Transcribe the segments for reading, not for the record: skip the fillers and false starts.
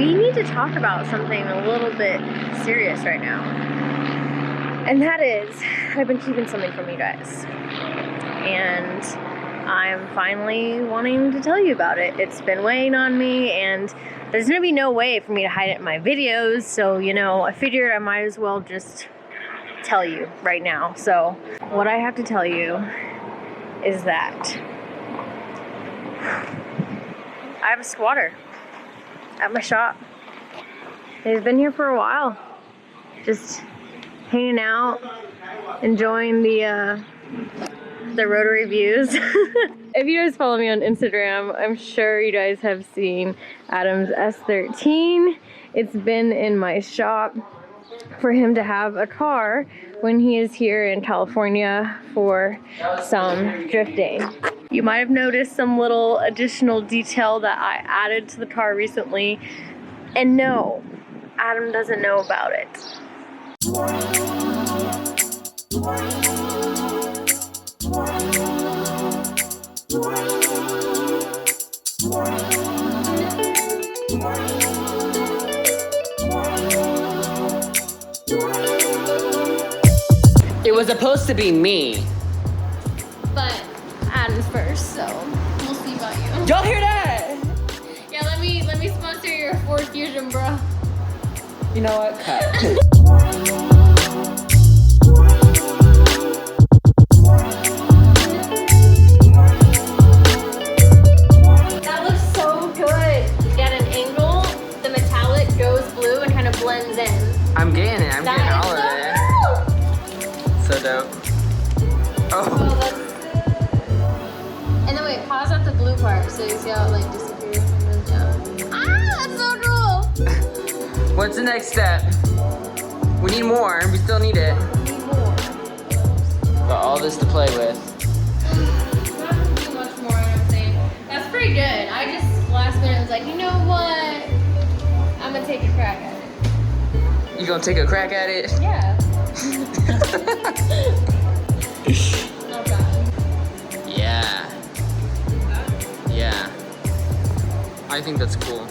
we need to talk about something a little bit serious right now. And that is, I've been keeping something from you guys. And I'm finally wanting to tell you about it. It's been weighing on me, and there's gonna be no way for me to hide it in my videos. So, you know, I figured I might as well just tell you right now. So, what I have to tell you is that I have a squatter at my shop. They've been here for a while, just hanging out, enjoying the rotary views. If you guys follow me on Instagram, I'm sure you guys have seen Adam's S13. It's been in my shop for him to have a car when he is here in California for some drifting. You might have noticed some little additional detail that I added to the car recently, and no, Adam doesn't know about it. It was supposed to be me. But Adam's first, so we'll see about you. Y'all hear that? Yeah, let me sponsor your Ford Fusion, bro. You know what? Cut. That looks so good. At an angle, the metallic goes blue and kind of blends in. I'm getting it. I'm getting That all is of it. So dope. Oh, Oh. that's good. And then wait, pause at the blue part so you see how it like disappears and goes down. Ah, that's so cool. What's the next step? We need more. We still need it. Need more. Got all this to play with. Not too much more, I'm saying. That's pretty good. I just last minute was like, you know what? I'm gonna take a crack at it. You gonna take a crack at it? Yeah. Not bad. Yeah. Yeah. I think that's cool.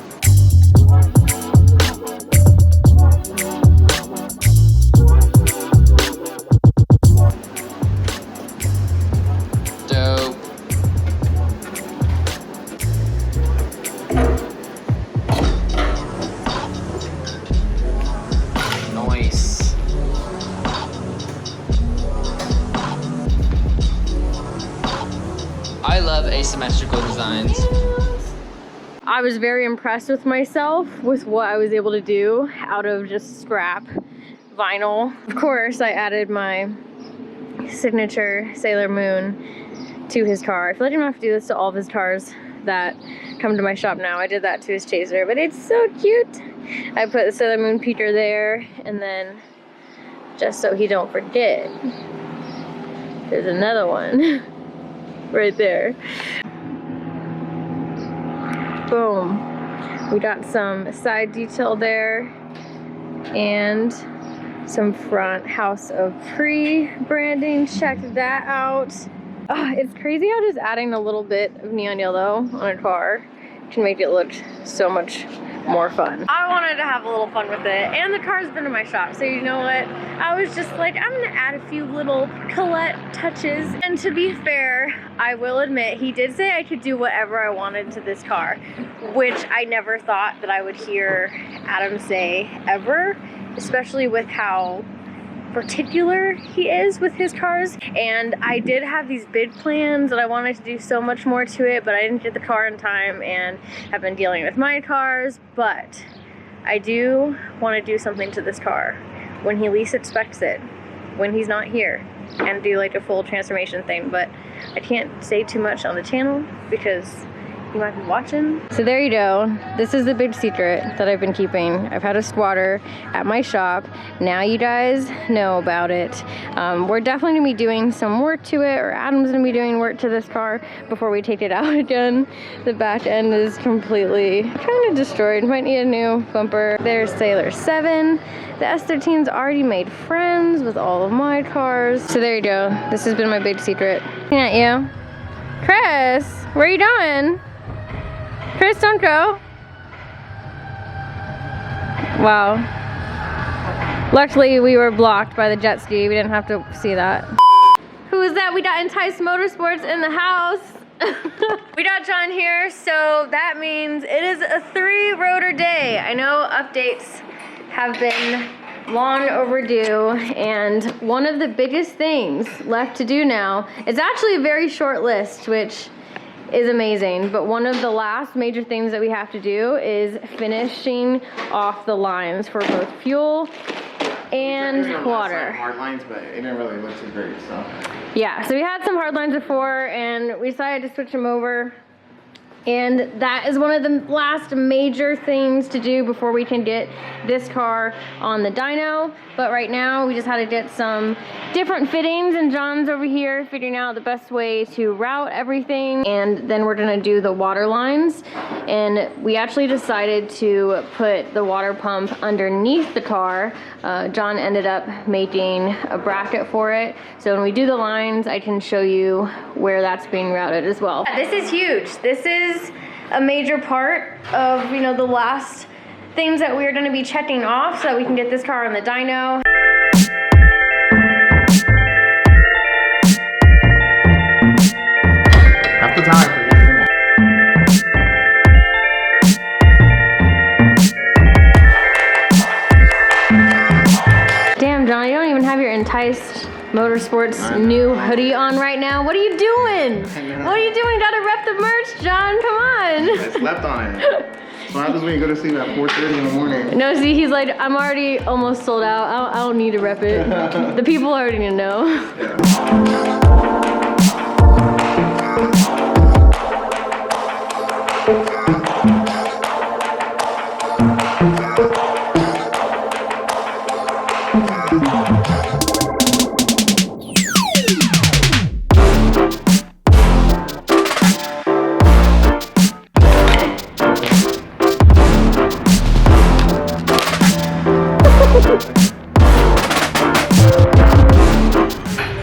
Dope. Nice. I love asymmetrical designs. I was very impressed with myself with what I was able to do out of just scrap vinyl. Of course, I added my signature Sailor Moon to his car. I feel like I'm gonna have to do this to all of his cars that come to my shop now. I did that to his Chaser, but it's so cute. I put the Sailor Moon Peter there, and then just so he don't forget, there's another one right there. Boom. We got some side detail there and some front House of Pre branding. Check that out. Oh, it's crazy how just adding a little bit of neon yellow on a car can make it look so much more fun. I wanted to have a little fun with it, and the car's been in my shop, so you know what? I was just like, I'm gonna add a few little Collete touches. And to be fair, I will admit, he did say I could do whatever I wanted to this car, which I never thought that I would hear Adam say ever, especially with how particular he is with his cars. And I did have these big plans that I wanted to do so much more to it, but I didn't get the car in time and have been dealing with my cars. But I do want to do something to this car when he least expects it, when he's not here, and do like a full transformation thing. But I can't say too much on the channel because you might be watching. So there you go. This is the big secret that I've been keeping. I've had a squatter at my shop. Now you guys know about it. We're definitely gonna be doing some work to it, or Adam's gonna be doing work to this car before we take it out again. The back end is completely kind of destroyed. Might need a new bumper. There's Sailor 7. The S13's already made friends with all of my cars. So there you go. This has been my big secret. Looking at you. Chris, where are you going? Chris, don't go. Wow. Luckily, we were blocked by the jet ski. We didn't have to see that. Who is that? We got Entice Motorsports in the house. We got John here, so that means it is a 3-rotor day. I know updates have been long overdue, and one of the biggest things left to do now, it's actually a very short list, which is amazing, but one of the last major things that we have to do is finishing off the lines for both fuel and water. Hard lines, but it didn't really look too great, so. Yeah, so we had some hard lines before, and we decided to switch them over. And that is one of the last major things to do before we can get this car on the dyno. But right now, we just had to get some different fittings, and John's over here figuring out the best way to route everything. And then we're gonna do the water lines. And we actually decided to put the water pump underneath the car. John ended up making a bracket for it. So when we do the lines, I can show you where that's being routed as well. This is huge. This is a major part of, you know, the last things that we're gonna be checking off so that we can get this car on the dyno. Half the time for getting them. Damn, John, you don't even have your Enticed Motorsports new hoodie on right now. What are you doing? What are you doing? You gotta rep the merch, John. Come on. I slept on it. What happens when you go to sleep at 4:30 in the morning? No, see, he's like, I'm already almost sold out. I don't need to rep it. The people already need to know. Yeah.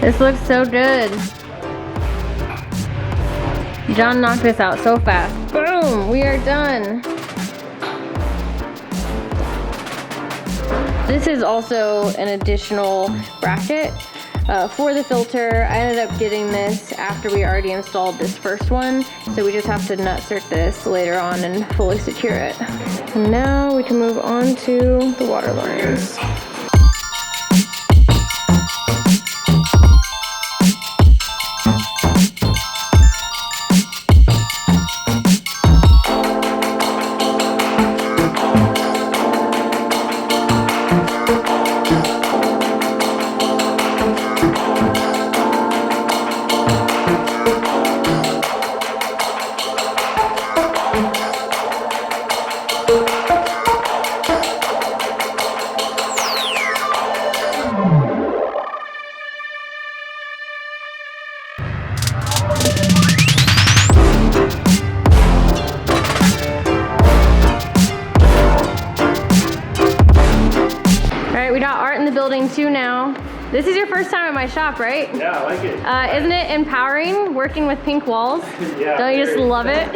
This looks so good. John knocked this out so fast. Boom, we are done. This is also an additional bracket for the filter. I ended up getting this after we already installed this first one, so we just have to nutsert this later on and fully secure it. And now we can move on to the water lines. Too now. This is your first time at my shop, right? Yeah, I like it. Isn't it empowering working with pink walls? Yeah. Don't you just love it?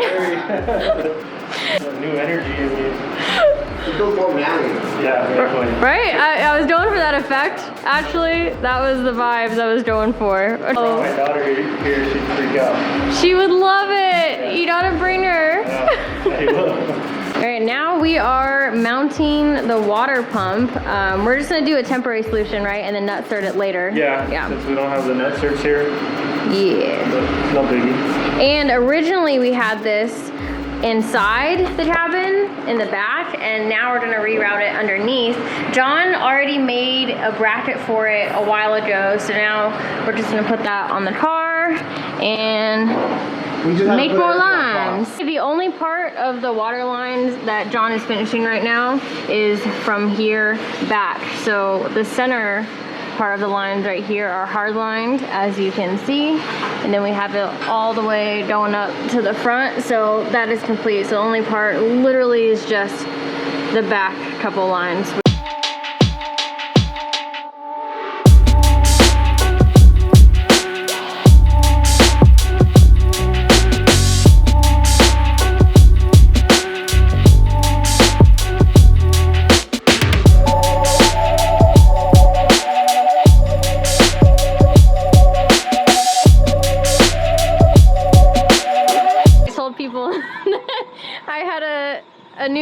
New energy in you. It feels more manly. Yeah, very funny. Right? I was going for that effect. Actually, that was the vibes I was going for. Oh. My daughter here, she'd freak out. She would love it. Yeah. You gotta bring her. Yeah, I will. All right, now we are mounting the water pump. We're just gonna do a temporary solution, right? And then nutsert it later. Yeah, since we don't have the nut search here. Yeah. No biggie. And originally we had this inside the cabin in the back, and now we're gonna reroute it underneath. John already made a bracket for it a while ago, so now we're just gonna put that on the car and make more lines. The only part of the water lines that John is finishing right now is from here back. So the center part of the lines right here are hard lined, as you can see. And then we have it all the way going up to the front. So that is complete. So the only part literally is just the back couple lines.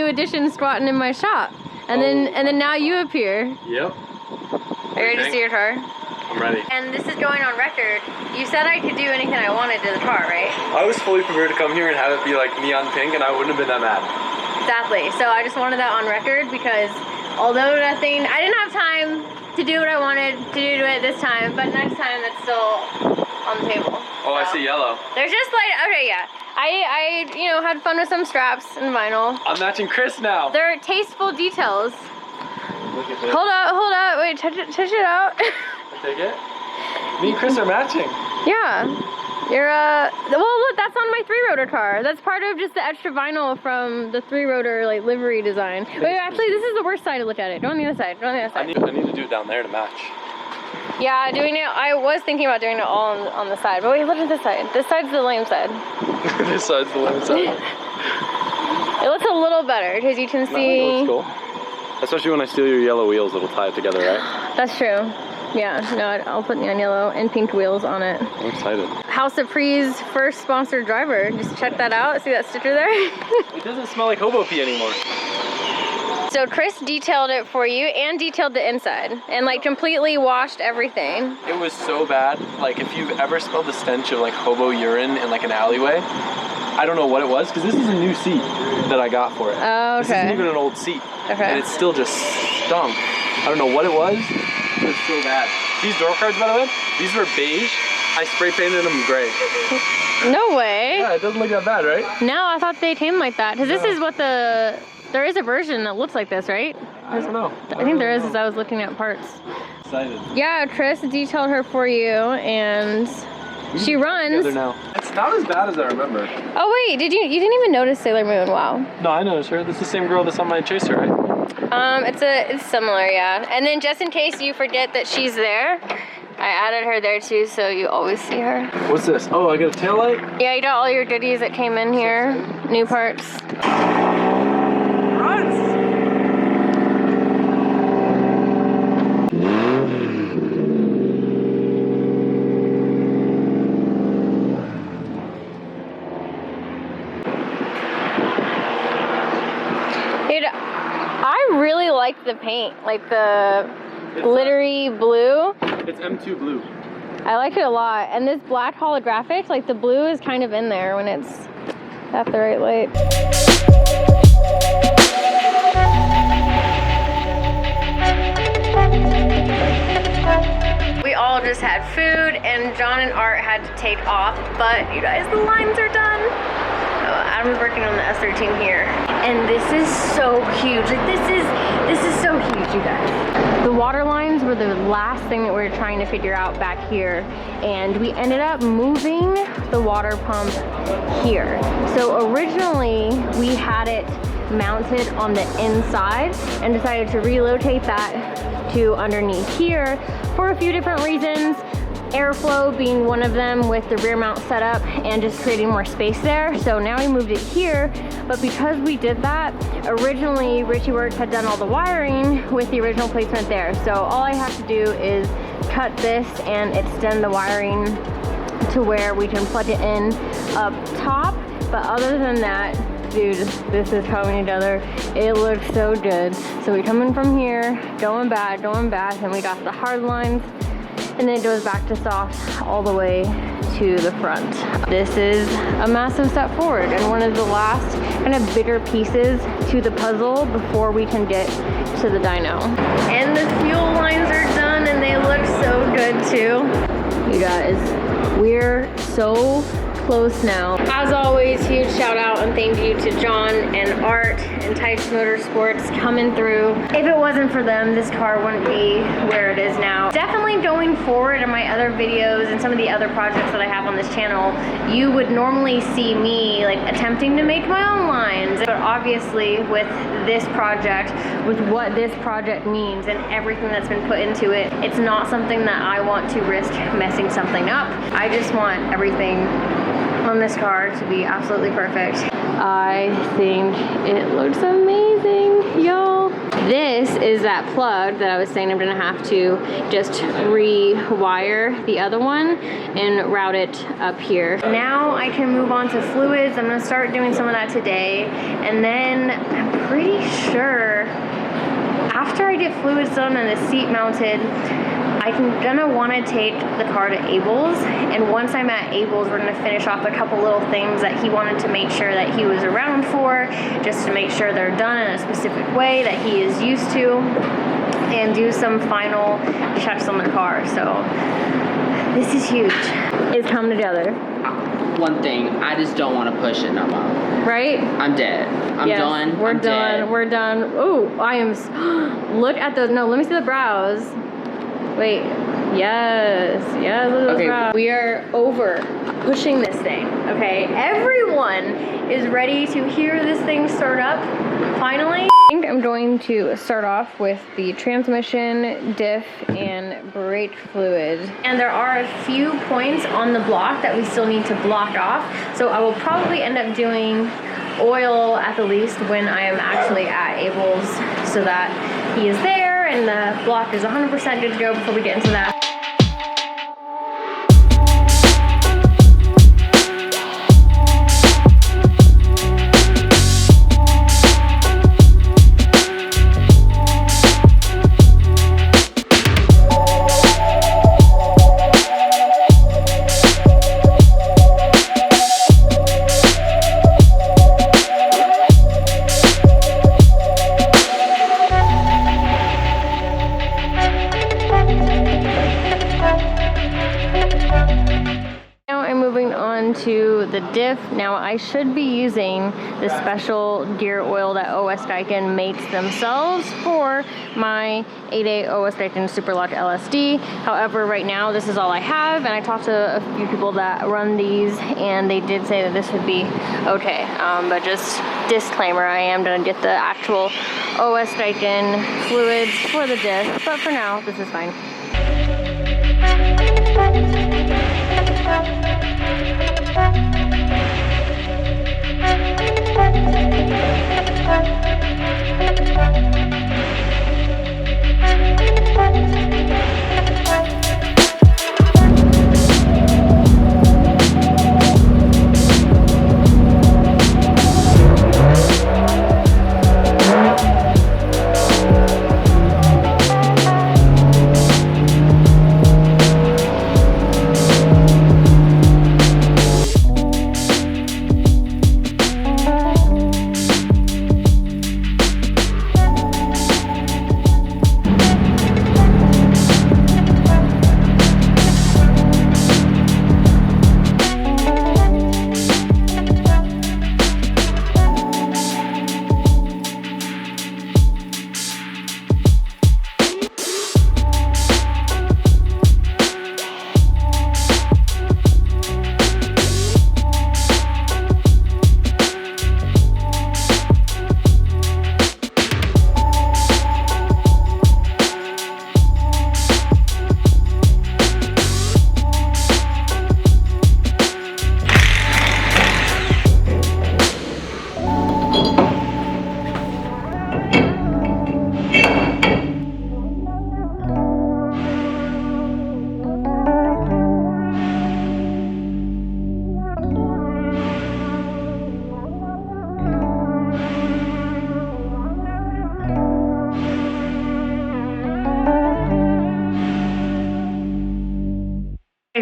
addition squatting in my shop. And then now you appear. Yep. Are you ready to see your car? I'm ready. And this is going on record. You said I could do anything I wanted to the car, right? I was fully prepared to come here and have it be like neon pink, and I wouldn't have been that mad. Exactly. So I just wanted that on record because although I didn't have time to do what I wanted to do to it this time, but next time it's still on the table. Oh, so. I see yellow. There's just like, okay, yeah. I had fun with some straps and vinyl. I'm matching Chris now. They're tasteful details. Look at this. Hold up, wait, touch it out. Take it. Me and Chris are matching. Yeah. You're well look, that's on my 3-rotor car. That's part of just the extra vinyl from the 3-rotor like livery design. Wait, actually this is the worst side to look at it. Go on the other side, I need to do it down there to match. Yeah, I was thinking about doing it all on the side, but wait, look at this side. This side's the lame side. This side's the lame side. It looks a little better because you can see. It looks cool. Especially when I steal your yellow wheels, it'll tie it together, right? That's true. Yeah, no, I'll put neon yellow and pink wheels on it. I'm excited. House of Pre's first sponsored driver. Just check that out. See that sticker there? It doesn't smell like hobo pee anymore. So Chris detailed it for you and detailed the inside and like completely washed everything. It was so bad. Like if you've ever smelled the stench of like hobo urine in like an alleyway, I don't know what it was because this is a new seat that I got for it. Oh, okay. This isn't even an old seat. Okay. And it still just stunk. I don't know what it was. It was so bad. These door cards, by the way, these were beige. I spray painted them gray. No way. Yeah, it doesn't look that bad, right? No, I thought they came like that. Because this is what there is a version that looks like this, right? I don't know. I think there is as I was looking at parts. Excited. Yeah, Chris detailed her for you and she runs. Now. It's not as bad as I remember. Oh wait, you didn't even notice Sailor Moon, wow. No, I noticed her. This is the same girl that's on my chaser, right? It's similar, yeah. And then just in case you forget that she's there, I added her there too, so you always see her. What's this? Oh, I got a taillight? Yeah, you got all your goodies that came in here, new parts. Dude, I really like the paint, like the glittery blue. It's M2 blue. I like it a lot. And this black holographic, like the blue is kind of in there when it's at the right light. We all just had food and John and Art had to take off, but you guys, the lines are done. Adam's working on the S13 here. And this is so huge. Like this is so huge, you guys. The water lines were the last thing that we were trying to figure out back here. And we ended up moving the water pump here. So originally we had it mounted on the inside and decided to relocate that to underneath here for a few different reasons. Airflow being one of them with the rear mount setup and just creating more space there. So now we moved it here, but because we did that, originally Richie Works had done all the wiring with the original placement there. So all I have to do is cut this and extend the wiring to where we can plug it in up top. But other than that, dude, this is coming together. It looks so good. So we come in from here, going back, and we got the hard lines, and then it goes back to soft all the way to the front. This is a massive step forward and one of the last kind of bigger pieces to the puzzle before we can get to the dyno. And the fuel lines are done and they look so good too. You guys, we're so close now. As always, huge shout out and thank you to John and Art and Types Motorsports coming through. If it wasn't for them, this car wouldn't be where it is now. Definitely going forward in my other videos and some of the other projects that I have on this channel, you would normally see me like attempting to make my own lines. But obviously with this project, with what this project means and everything that's been put into it, it's not something that I want to risk messing something up. I just want everything on this car to be absolutely perfect. I think it looks amazing, y'all. This is that plug that I was saying I'm gonna have to just rewire the other one and route it up here. Now I can move on to fluids. I'm gonna start doing some of that today, and then I'm pretty sure after I get fluids done and the seat mounted, I'm gonna want to take the car to Abel's, and once I'm at Abel's, we're gonna finish off a couple little things that he wanted to make sure that he was around for, just to make sure they're done in a specific way that he is used to, and do some final checks on the car. So this is huge. It's coming together. One thing, I just don't want to push it no more. Right? I'm dead. I'm yes, done. We're I'm done. Dead. We're done. Oh, I am. Look at those. No, let me see the brows. Wait. Yes. Yes. Look at those brows. We are over pushing this thing. Okay. Everyone is ready to hear this thing start up. Finally. I think I'm going to start off with the transmission, diff, and brake fluid. And there are a few points on the block that we still need to block off. So I will probably end up doing oil at the least when I am actually at Abel's, so that he is there and the block is 100% good to go before we get into that. To the diff. Now I should be using the special gear oil that OS Daikin makes themselves for my 8A OS Daikin Superlock LSD. However, right now this is all I have, and I talked to a few people that run these and they did say that this would be okay. But just disclaimer, I am gonna get the actual OS Daikin fluids for the diff, but for now this is fine.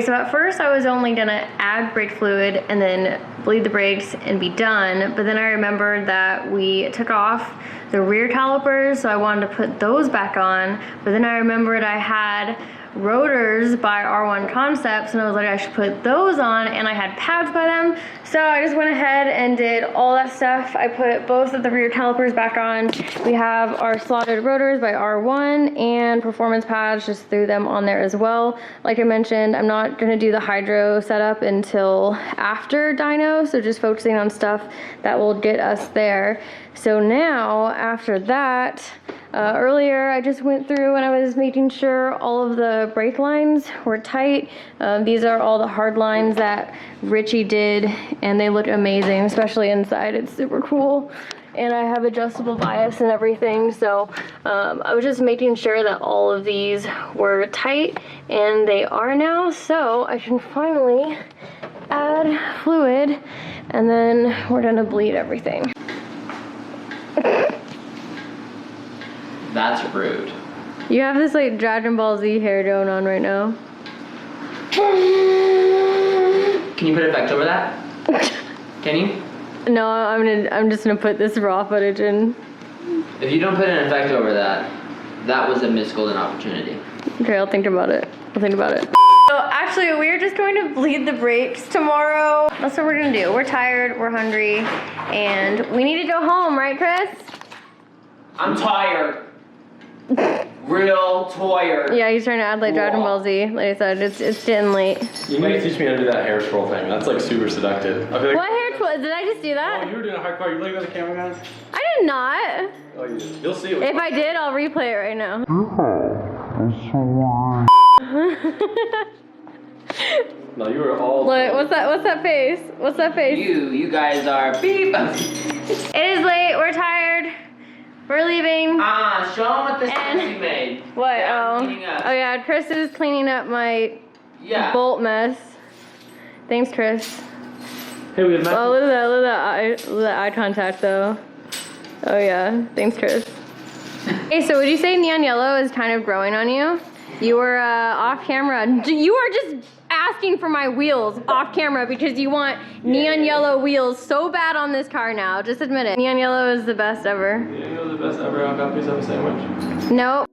So at first I was only gonna add brake fluid and then bleed the brakes and be done, but then I remembered that we took off the rear calipers, so I wanted to put those back on, but then I remembered I had rotors by R1 Concepts, and I was like, I should put those on, and I had pads by them, so I just went ahead and did all that stuff. I put both of the rear calipers back on. We have our slotted rotors by R1 and performance pads, just threw them on there as well. Like I mentioned, I'm not gonna do the hydro setup until after dyno, so just focusing on stuff that will get us there. So now, after that, earlier I just went through and I was making sure all of the brake lines were tight. These are all the hard lines that Richie did, and they look amazing, especially inside. It's super cool. and I have adjustable bias and everything, so I was just making sure that all of these were tight, and they are now, so I can finally add fluid, and then we're gonna bleed everything. That's rude. You have this like Dragon Ball Z hair going on right now. Can you put effect over that? Can you? No, I'm just gonna put this raw footage in. If you don't put an effect over that, that was a missed golden opportunity. Okay, I'll think about it. I'll think about it. So actually, we're just going to bleed the brakes tomorrow. That's what we're gonna do. We're tired, we're hungry, and we need to go home, right, Chris? I'm tired. Real tired. Yeah, he's trying to add like Dragon Ball Z. Like I said, it's getting late. You need to teach me how to do that hair scroll thing. That's like super seductive. I feel like, What hair twist? Did I just do that? oh, you were doing a hardcore. You looking at the camera, guys? I did not. Oh, you did. You'll see it. If I did, I'll replay it right now. No, you were all. Look, what's that face? What's that face? You guys are beep. It is late. We're tired. We're leaving. Show them what this And- you made. What? Yeah, I'm Oh. cleaning up. Oh yeah, Chris is cleaning up my Yeah. bolt mess. Thanks, Chris. Hey, we have Matt. Oh, look at that! Look at that eye contact, though. Oh yeah, thanks, Chris. Hey, so would you say neon yellow is kind of growing on you? You were off camera. You are just asking for my wheels off camera because you want neon yellow wheels so bad on this car now. Just admit it. Neon yellow is the best ever. Yeah, you're the best ever. I'll got piece of a sandwich. Nope.